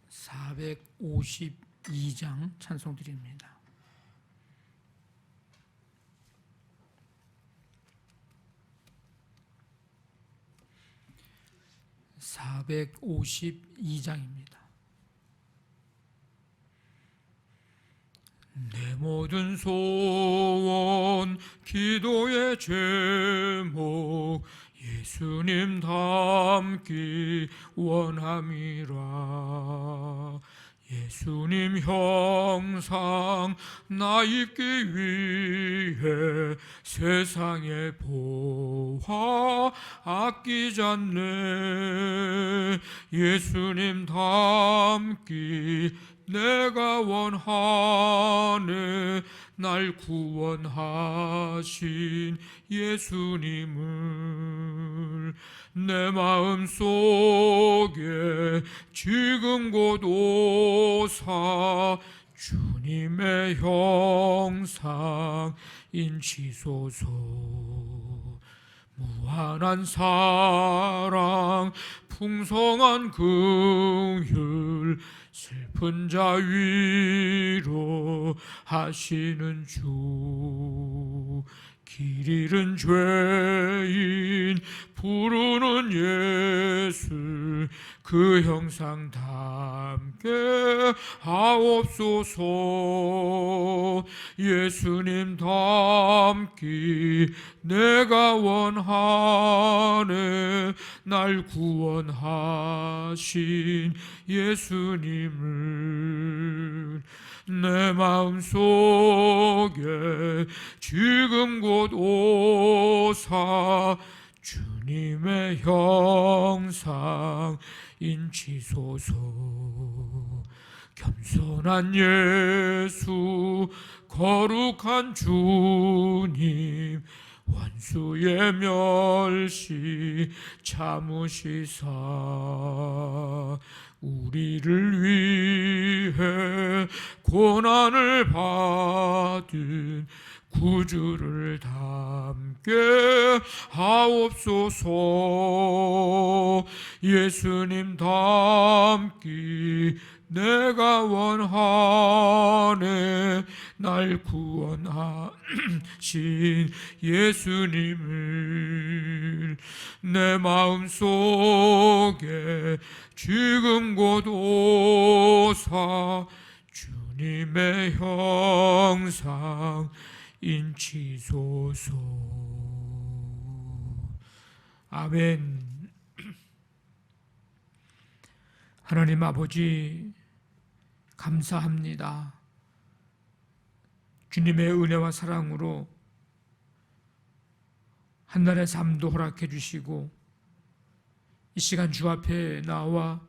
452장 찬송 드립니다. 452장입니다. 내 모든 소원 기도의 제목 예수님 닮기 원함이라. 예수님 형상 나 입기 위해 세상의 보화 아끼지 않네. 예수님 닮기 내가 원하네. 날 구원하신 예수님을 내 마음속에 지금 곧 오사 주님의 형상 인치소서. 무한한 사랑 풍성한 긍휼 슬픈 자 위로 하시는 주. 길 잃은 죄인 부르는 예수 그 형상 담게 하옵소서. 예수님 닮기 내가 원하네. 날 구원하신 예수님을 내 마음속에 지금 곧 오사 주님의 형상 인치소서. 겸손한 예수 거룩한 주님 원수의 멸시 참으시사 우리를 위해 고난을 받은 구주를 담게 하옵소서. 예수님 닮기 내가 원하네. 날 구원하신 예수님을 내 마음속에 지금 곧 오사 주님의 형상 인치소서. 아멘. 하나님 아버지 감사합니다. 주님의 은혜와 사랑으로 한날의 삶도 허락해 주시고 이 시간 주 앞에 나와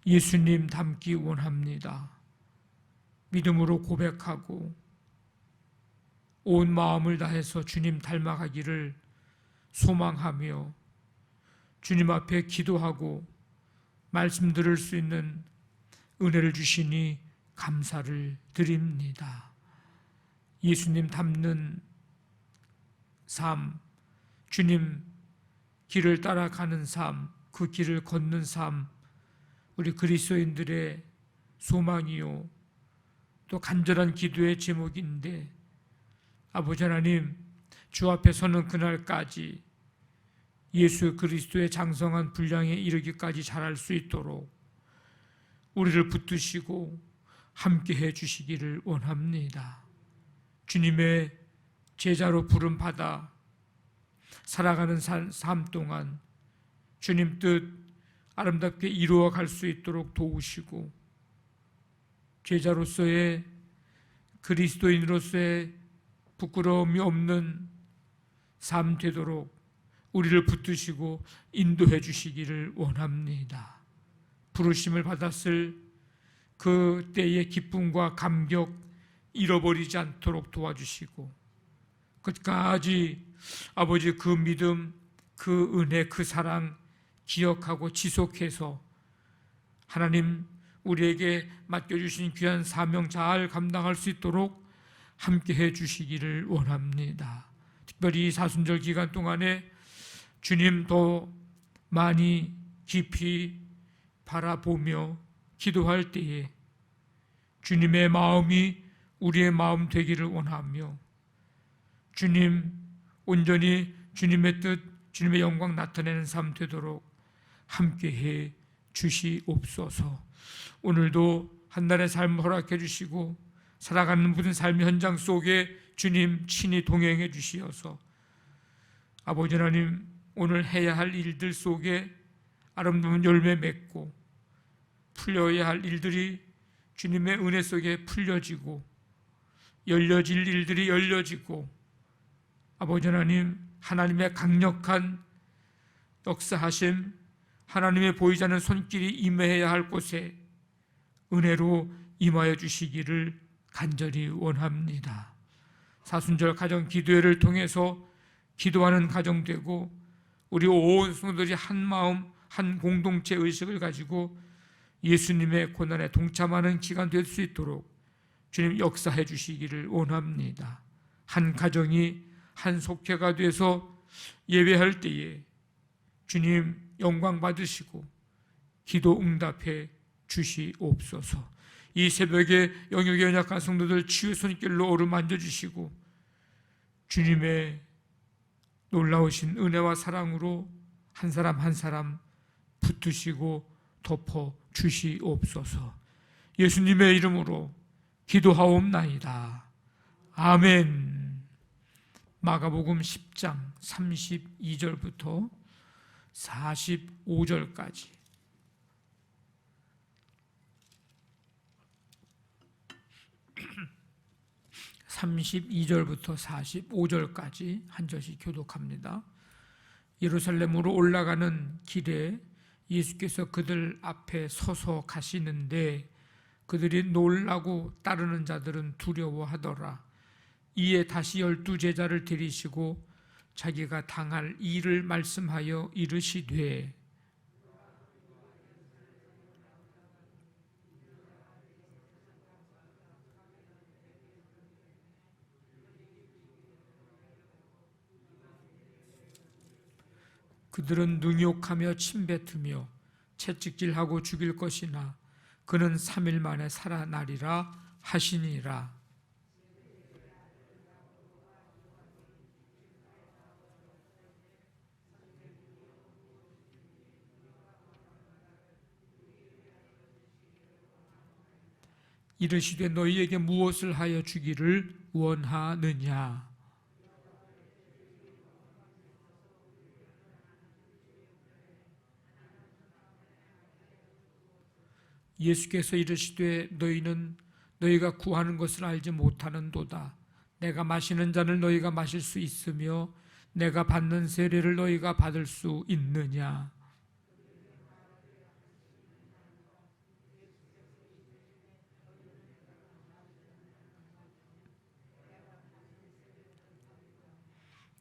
예수님 닮기 원합니다. 믿음으로 고백하고 온 마음을 다해서 주님 닮아가기를 소망하며 주님 앞에 기도하고 말씀 들을 수 있는 은혜를 주시니 감사를 드립니다. 예수님 닮는 삶, 주님 길을 따라가는 삶, 그 길을 걷는 삶, 우리 그리스도인들의 소망이요 또 간절한 기도의 제목인데, 아버지 하나님 주 앞에 서는 그날까지 예수 그리스도의 장성한 분량에 이르기까지 잘할 수 있도록 우리를 붙드시고 함께해 주시기를 원합니다. 주님의 제자로 부름 받아 살아가는 삶 동안 주님 뜻 아름답게 이루어 갈 수 있도록 도우시고 제자로서의 그리스도인으로서의 부끄러움이 없는 삶 되도록 우리를 붙드시고 인도해 주시기를 원합니다. 부르심을 받았을 그 때의 기쁨과 감격 잃어버리지 않도록 도와주시고 끝까지 아버지 그 믿음, 그 은혜, 그 사랑 기억하고 지속해서 하나님 우리에게 맡겨주신 귀한 사명 잘 감당할 수 있도록 함께해 주시기를 원합니다. 특별히 사순절 기간 동안에 주님 더 많이 깊이 바라보며 기도할 때에 주님의 마음이 우리의 마음 되기를 원하며 주님 온전히 주님의 뜻, 주님의 영광 나타내는 삶 되도록 함께해 주시옵소서. 오늘도 한날의 삶을 허락해 주시고 살아가는 모든 삶의 현장 속에 주님 친히 동행해 주시어서 아버지 하나님 오늘 해야 할 일들 속에 아름다운 열매 맺고 풀려야 할 일들이 주님의 은혜 속에 풀려지고 열려질 일들이 열려지고 아버지 하나님 하나님의 강력한 역사하심 하나님의 보이지 않는 손길이 임해야 할 곳에 은혜로 임하여 주시기를 간절히 원합니다. 사순절 가정 기도회를 통해서 기도하는 가정 되고 우리 온 성도들이 한 마음 한 공동체 의식을 가지고 예수님의 고난에 동참하는 기간 될 수 있도록 주님 역사해 주시기를 원합니다. 한 가정이 한 속회가 돼서 예배할 때에 주님 영광 받으시고 기도 응답해 주시옵소서. 이 새벽에 영역의 연약한 성도들 치유 손길로 어루만져 주시고 주님의 놀라우신 은혜와 사랑으로 한 사람 한 사람 붙드시고 덮어 주시옵소서. 예수님의 이름으로 기도하옵나이다. 아멘. 마가복음 10장 32절부터 45절까지 32절부터 45절까지 한 절씩 교독합니다. 예루살렘으로 올라가는 길에 예수께서 그들 앞에 서서 가시는데 그들이 놀라고 따르는 자들은 두려워하더라. 이에 다시 12제자를 데리시고 자기가 당할 일을 말씀하여 이르시되 그들은 능욕하며 침뱉으며 채찍질하고 죽일 것이나 그는 3일 만에 살아나리라 하시니라. 이르시되 너희에게 무엇을 하여 주기를 원하느냐. 예수께서 이르시되 너희는 너희가 구하는 것을 알지 못하는도다. 내가 마시는 잔을 너희가 마실 수 있으며 내가 받는 세례를 너희가 받을 수 있느냐.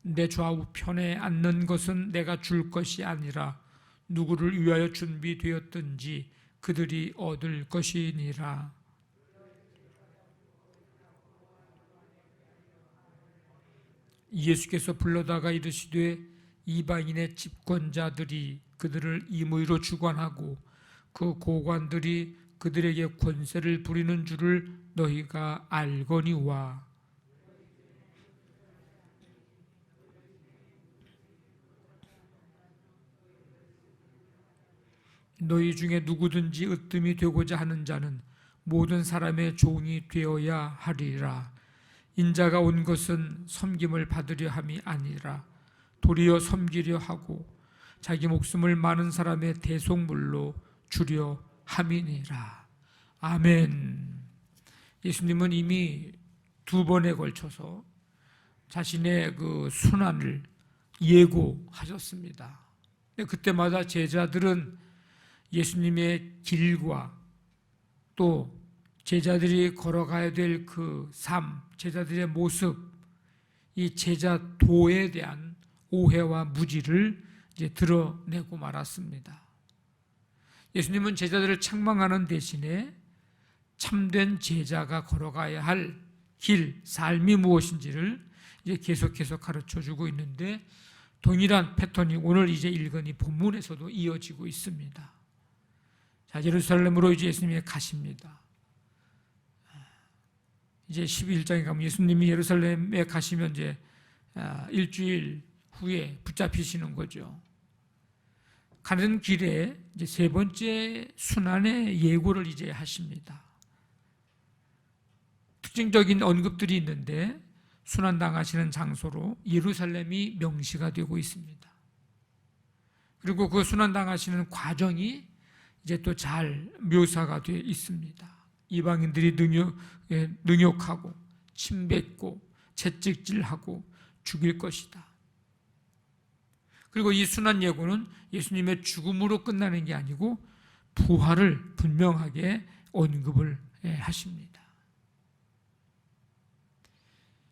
내 좌우편에 앉는 것은 내가 줄 것이 아니라 누구를 위하여 준비되었든지 그들이 얻을 것이니라. 예수께서 불러다가 이르시되 이방인의 집권자들이 그들을 임의로 주관하고 그 고관들이 그들에게 권세를 부리는 줄을 너희가 알거니와. 너희 중에 누구든지 으뜸이 되고자 하는 자는 모든 사람의 종이 되어야 하리라. 인자가 온 것은 섬김을 받으려 함이 아니라 도리어 섬기려 하고 자기 목숨을 많은 사람의 대속물로 주려 함이니라. 아멘. 예수님은 이미 2번에 걸쳐서 자신의 그 순환을 예고하셨습니다. 그때마다 제자들은 예수님의 길과 또 제자들이 걸어가야 될 그 삶, 제자들의 모습, 이 제자도에 대한 오해와 무지를 이제 드러내고 말았습니다. 예수님은 제자들을 책망하는 대신에 참된 제자가 걸어가야 할 길, 삶이 무엇인지를 이제 계속해서 가르쳐 주고 있는데 동일한 패턴이 오늘 이제 읽은 이 본문에서도 이어지고 있습니다. 자, 예루살렘으로 이제 예수님이 가십니다. 이제 11장에 가면 예수님이 예루살렘에 가시면 이제 일주일 후에 붙잡히시는 거죠. 가는 길에 이제 세 번째 순환의 예고를 이제 하십니다. 특징적인 언급들이 있는데 순환당하시는 장소로 예루살렘이 명시가 되고 있습니다. 그리고 그 순환당하시는 과정이 이제 또 잘 묘사가 되어 있습니다. 이방인들이 능욕하고 침뱉고 채찍질하고 죽일 것이다. 그리고 이 순환 예고는 예수님의 죽음으로 끝나는 게 아니고 부활을 분명하게 언급을 하십니다.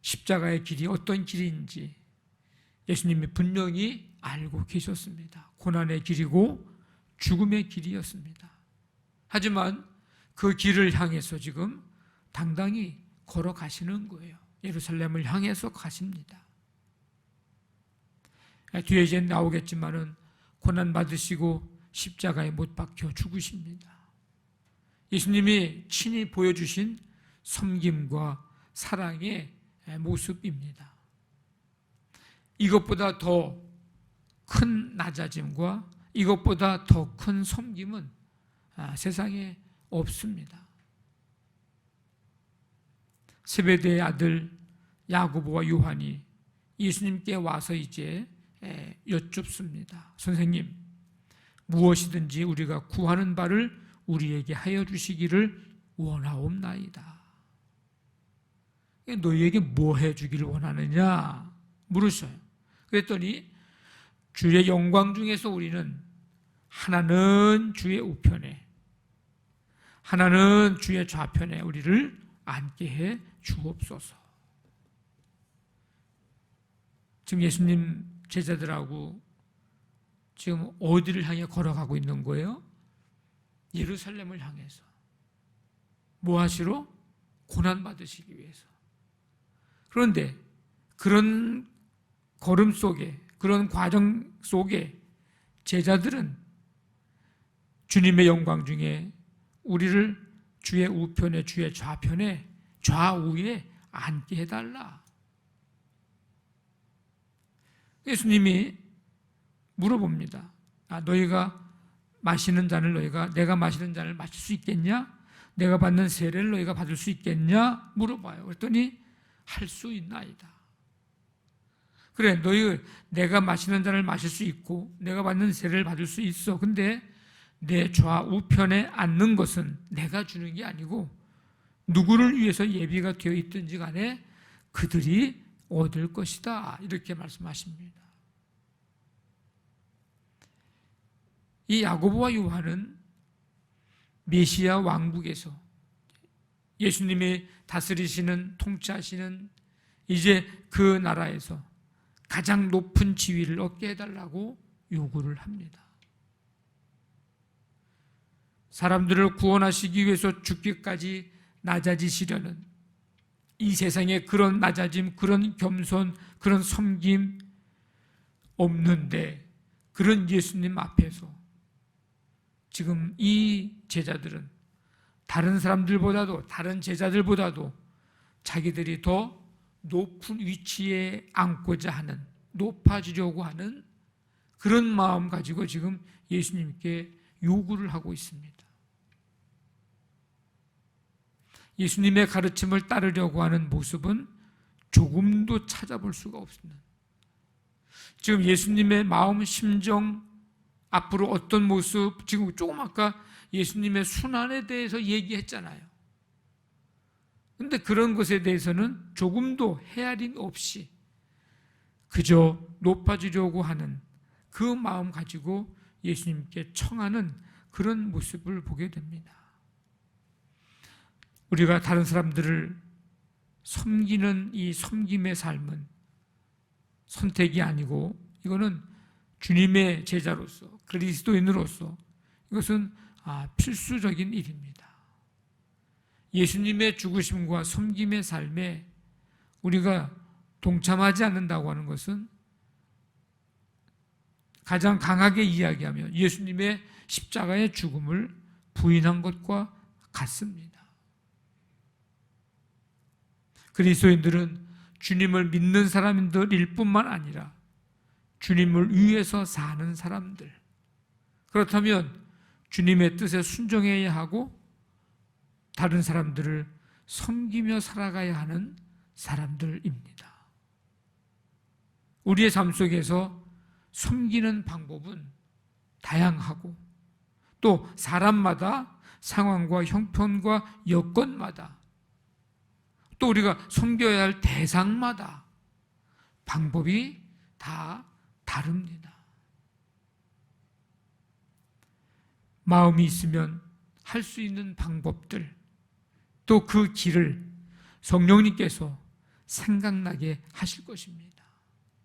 십자가의 길이 어떤 길인지 예수님이 분명히 알고 계셨습니다. 고난의 길이고 죽음의 길이었습니다. 하지만 그 길을 향해서 지금 당당히 걸어가시는 거예요. 예루살렘을 향해서 가십니다. 뒤에 이제 나오겠지만은 고난받으시고 십자가에 못 박혀 죽으십니다. 예수님이 친히 보여주신 섬김과 사랑의 모습입니다. 이것보다 더 큰 낮아짐과 이것보다 더 큰 섬김은 세상에 없습니다. 세베대의 아들 야고보와 요한이 예수님께 와서 이제 여쭙습니다. 선생님, 무엇이든지 우리가 구하는 바를 우리에게 하여 주시기를 원하옵나이다. 너희에게 뭐 해주기를 원하느냐 물으셔요. 그랬더니 주의 영광 중에서 우리는 하나는 주의 우편에 하나는 주의 좌편에 우리를 앉게 해 주옵소서. 지금 예수님 제자들하고 지금 어디를 향해 걸어가고 있는 거예요? 예루살렘을 향해서. 뭐 하시러? 고난 받으시기 위해서. 그런데 그런 걸음 속에, 그런 과정 속에 제자들은 주님의 영광 중에 우리를 주의 우편에, 주의 좌편에, 좌우에 앉게 해달라. 예수님이 물어봅니다. 너희가 마시는 잔을 내가 마시는 잔을 마실 수 있겠냐? 내가 받는 세례를 너희가 받을 수 있겠냐? 물어봐요. 그랬더니 할 수 있나이다. 그래, 너희 내가 마시는 잔을 마실 수 있고 내가 받는 세례를 받을 수 있어. 근데 내 좌우편에 앉는 것은 내가 주는 게 아니고 누구를 위해서 예비가 되어 있든지 간에 그들이 얻을 것이다. 이렇게 말씀하십니다. 이 야고보와 요한은 메시아 왕국에서 예수님이 다스리시는, 통치하시는 이제 그 나라에서 가장 높은 지위를 얻게 해달라고 요구를 합니다. 사람들을 구원하시기 위해서 죽기까지 낮아지시려는 이 세상에 그런 낮아짐, 그런 겸손, 그런 섬김 없는데 그런 예수님 앞에서 지금 이 제자들은 다른 사람들보다도, 다른 제자들보다도 자기들이 더 높은 위치에 앉고자 하는, 높아지려고 하는 그런 마음 가지고 지금 예수님께 요구를 하고 있습니다. 예수님의 가르침을 따르려고 하는 모습은 조금도 찾아볼 수가 없습니다. 지금 예수님의 마음, 심정, 앞으로 어떤 모습, 지금 조금 아까 예수님의 순환에 대해서 얘기했잖아요. 그런데 그런 것에 대해서는 조금도 헤아림 없이 그저 높아지려고 하는 그 마음 가지고 예수님께 청하는 그런 모습을 보게 됩니다. 우리가 다른 사람들을 섬기는 이 섬김의 삶은 선택이 아니고 이거는 주님의 제자로서, 그리스도인으로서 이것은 필수적인 일입니다. 예수님의 죽으심과 섬김의 삶에 우리가 동참하지 않는다고 하는 것은 가장 강하게 이야기하며 예수님의 십자가의 죽음을 부인한 것과 같습니다. 그리스도인들은 주님을 믿는 사람들일 뿐만 아니라 주님을 위해서 사는 사람들. 그렇다면 주님의 뜻에 순종해야 하고 다른 사람들을 섬기며 살아가야 하는 사람들입니다. 우리의 삶 속에서 섬기는 방법은 다양하고 또 사람마다 상황과 형편과 여건마다 또 우리가 섬겨야 할 대상마다 방법이 다 다릅니다. 마음이 있으면 할 수 있는 방법들 또 그 길을 성령님께서 생각나게 하실 것입니다.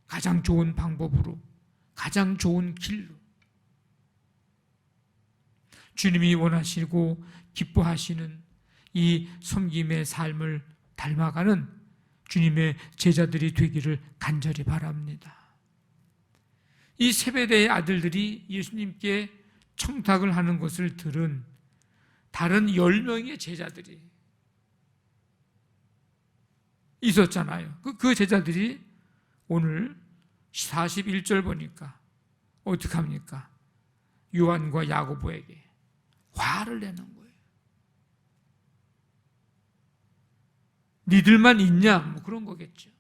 가장 좋은 방법으로, 가장 좋은 길로 주님이 원하시고 기뻐하시는 이 섬김의 삶을 닮아가는 주님의 제자들이 되기를 간절히 바랍니다. 이 세베대의 아들들이 예수님께 청탁을 하는 것을 들은 다른 10명의 제자들이 있었잖아요. 그 제자들이 오늘 41절 보니까 어떻게 합니까? 요한과 야고보에게 화를 내는 거예요. 니들만 있냐? 뭐 그런 거겠죠.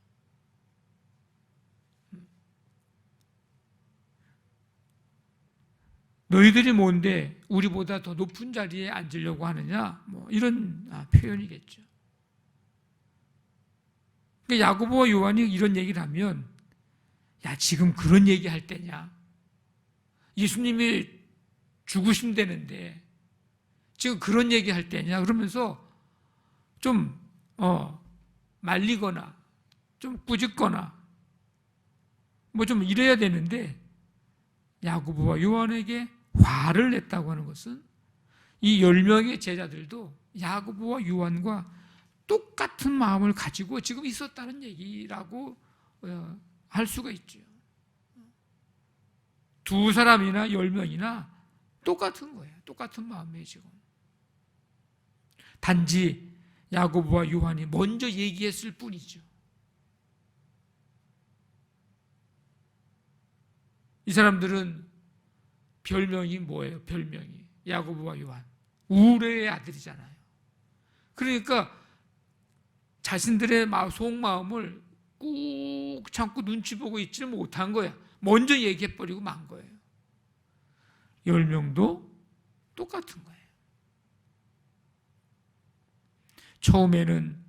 너희들이 뭔데 우리보다 더 높은 자리에 앉으려고 하느냐? 뭐 이런 표현이겠죠. 그러니까 야고보와 요한이 이런 얘기를 하면 야 지금 그런 얘기할 때냐? 예수님이 죽으신다는데 지금 그런 얘기할 때냐? 그러면서 좀 말리거나 좀 꾸짖거나 뭐 좀 이래야 되는데 야고보와 요한에게 화를 냈다고 하는 것은 이 10명의 제자들도 야고보와 요한과 똑같은 마음을 가지고 지금 있었다는 얘기라고 할 수가 있죠. 두 사람이나 10명이나 똑같은 거예요. 똑같은 마음이에요 지금. 단지 야고보와 요한이 먼저 얘기했을 뿐이죠. 이 사람들은 별명이 뭐예요? 별명이 야고보와 요한 우레의 아들이잖아요. 그러니까 자신들의 속마음을 꾹 참고 눈치 보고 있지를 못한 거야. 먼저 얘기해버리고 만 거예요. 10명도 똑같은 거예요. 처음에는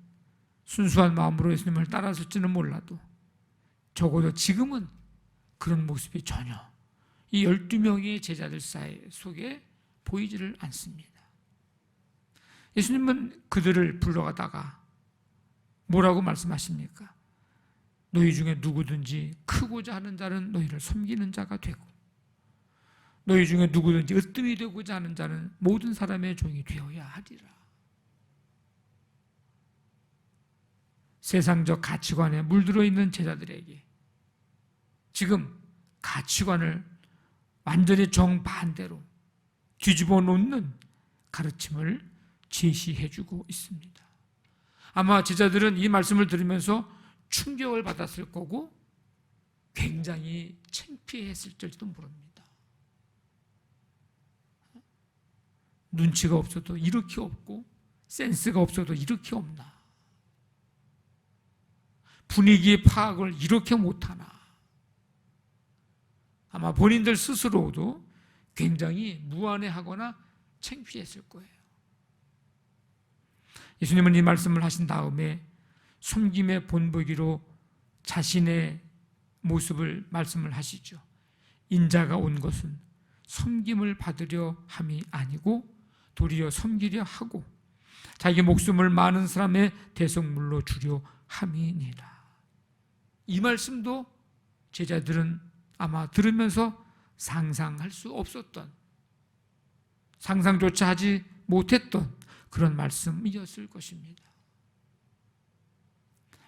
순수한 마음으로 예수님을 따라섰지는 몰라도 적어도 지금은 그런 모습이 전혀 이 12명의 제자들 사이 속에 보이지를 않습니다. 예수님은 그들을 불러가다가 뭐라고 말씀하십니까? 너희 중에 누구든지 크고자 하는 자는 너희를 섬기는 자가 되고 너희 중에 누구든지 으뜸이 되고자 하는 자는 모든 사람의 종이 되어야 하리라. 세상적 가치관에 물들어 있는 제자들에게 지금 가치관을 완전히 정반대로 뒤집어 놓는 가르침을 제시해주고 있습니다. 아마 제자들은 이 말씀을 들으면서 충격을 받았을 거고 굉장히 창피했을지도 모릅니다. 눈치가 없어도 이렇게 없고 센스가 없어도 이렇게 없나? 분위기 파악을 이렇게 못하나? 아마 본인들 스스로도 굉장히 무안해하거나 창피했을 거예요. 예수님은 이 말씀을 하신 다음에 섬김의 본보기로 자신의 모습을 말씀을 하시죠. 인자가 온 것은 섬김을 받으려 함이 아니고 도리어 섬기려 하고 자기 목숨을 많은 사람의 대속물로 주려 함이니라. 이 말씀도 제자들은 아마 들으면서 상상할 수 없었던, 상상조차 하지 못했던 그런 말씀이었을 것입니다.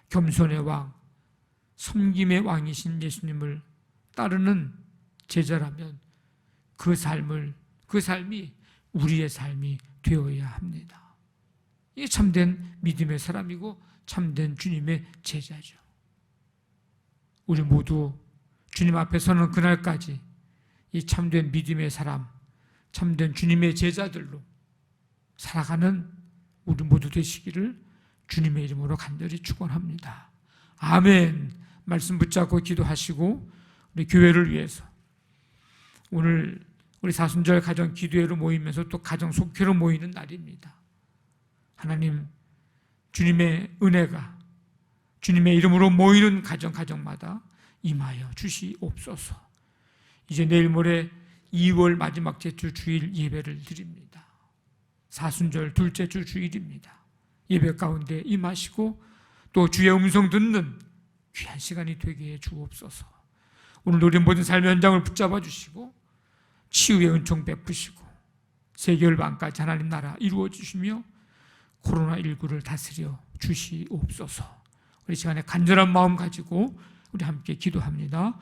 겸손의 왕, 섬김의 왕이신 예수님을 따르는 제자라면 그 삶이 우리의 삶이 되어야 합니다. 이게 참된 믿음의 사람이고 참된 주님의 제자죠. 우리 모두 주님 앞에 서는 그날까지 이 참된 믿음의 사람, 참된 주님의 제자들로 살아가는 우리 모두 되시기를 주님의 이름으로 간절히 축원합니다. 아멘. 말씀 붙잡고 기도하시고 우리 교회를 위해서 오늘 우리 사순절 가정 기도회로 모이면서 또 가정 속회로 모이는 날입니다. 하나님, 주님의 은혜가 주님의 이름으로 모이는 가정마다 임하여 주시옵소서. 이제 내일 모레 2월 마지막 제주 주일 예배를 드립니다. 사순절 둘째 주 주일입니다. 예배 가운데 임하시고 또 주의 음성 듣는 귀한 시간이 되게 해 주옵소서. 오늘 우리 모든 삶의 현장을 붙잡아 주시고 치유의 은총 베푸시고 세계열 반까지 하나님 나라 이루어 주시며 코로나19를 다스려 주시옵소서. 우리 시간에 간절한 마음 가지고 우리 함께 기도합니다.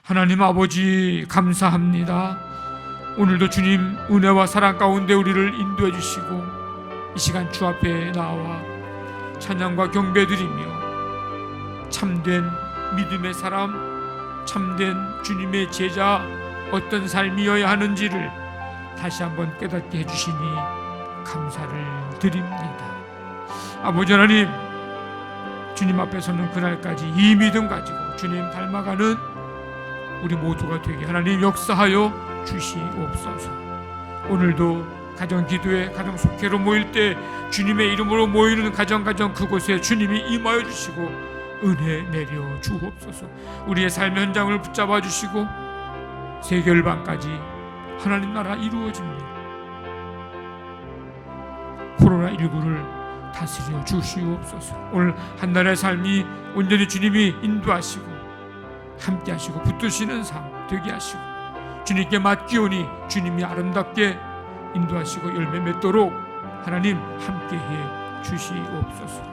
하나님 아버지 감사합니다. 오늘도 주님 은혜와 사랑 가운데 우리를 인도해 주시고 이 시간 주 앞에 나와 찬양과 경배드리며 참된 믿음의 사람, 참된 주님의 제자 어떤 삶이어야 하는지를 다시 한번 깨닫게 해주시니 감사를 드립니다. 아버지 하나님, 주님 앞에 서는 그날까지 이 믿음 가지고 주님 닮아가는 우리 모두가 되게 하나님 역사하여 주시옵소서. 오늘도 가정 기도회, 가정 속회로 모일 때 주님의 이름으로 모이는 가정 그곳에 주님이 임하여 주시고 은혜 내려 주옵소서. 우리의 삶의 현장을 붙잡아 주시고 세계열방까지 하나님 나라 이루어집니다. 코로나19를 다스려 주시옵소서. 오늘 한 날의 삶이 온전히 주님이 인도하시고 함께 하시고 붙드시는 삶 되게 하시고 주님께 맡기오니 주님이 아름답게 인도하시고 열매 맺도록 하나님 함께해 주시옵소서.